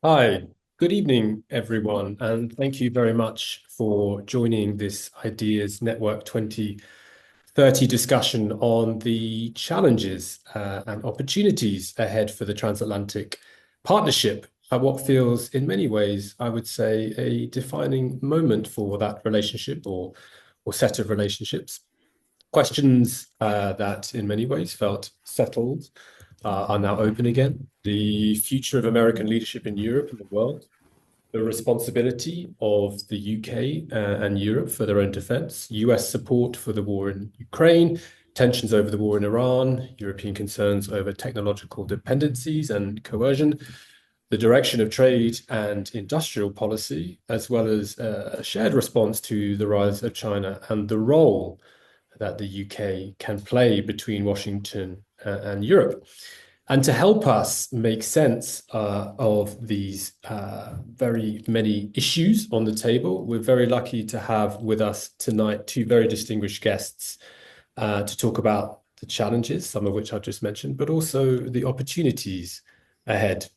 Hi, good evening, everyone, and thank you very much for joining this Ideas Network 2030 discussion on the challenges and opportunities ahead for the transatlantic partnership at what feels, in many ways, I would say, a defining moment for that relationship or set of relationships. Questions that, in many ways, felt settled are now open again. The future of American leadership in Europe and the world, the responsibility of the UK and Europe for their own defense, US support for the war in Ukraine, tensions over the war in Iran, European concerns over technological dependencies and coercion, the direction of trade and industrial policy, as well as a shared response to the rise of China and the role that the UK can play between Washington and Europe. And to help us make sense of these very many issues on the table, we're very lucky to have with us tonight two very distinguished guests to talk about the challenges, some of which I've just mentioned, but also the opportunities ahead.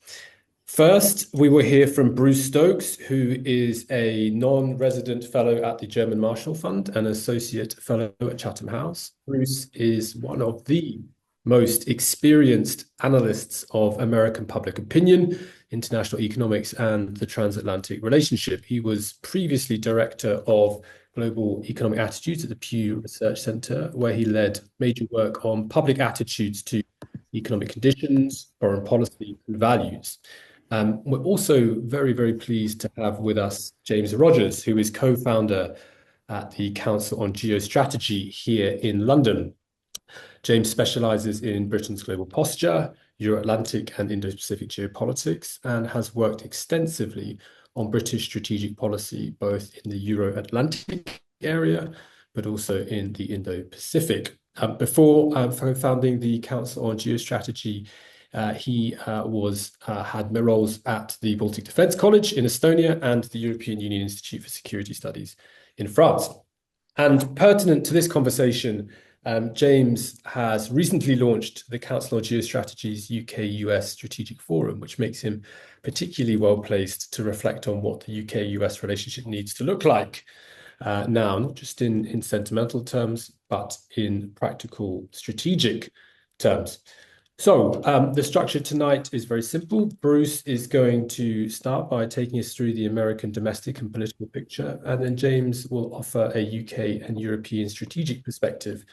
First, we will hear from Bruce Stokes, who is a non-resident fellow at the German Marshall Fund and associate fellow at Chatham House. Bruce is one of the most experienced analysts of American public opinion, international economics, and the transatlantic relationship. He was previously director of global economic attitudes at the Pew Research Center, where he led major work on public attitudes to economic conditions, foreign policy, and values. We're also very, very pleased to have with us James Rogers, who is co-founder at the Council on Geostrategy here in London. James specializes in Britain's global posture, Euro-Atlantic and Indo-Pacific geopolitics, and has worked extensively on British strategic policy, both in the Euro-Atlantic area, but also in the Indo-Pacific. Before founding the Council on Geostrategy, he had roles at the Baltic Defence College in Estonia and the European Union Institute for Security Studies in France. And pertinent to this conversation, James has recently launched the Council on Geostrategy's UK-US Strategic Forum, which makes him particularly well placed to reflect on what the UK-US relationship needs to look like now, not just in sentimental terms, but in practical strategic terms. So the structure tonight is very simple. Bruce is going to start by taking us through the American domestic and political picture, and then James will offer a UK and European strategic perspective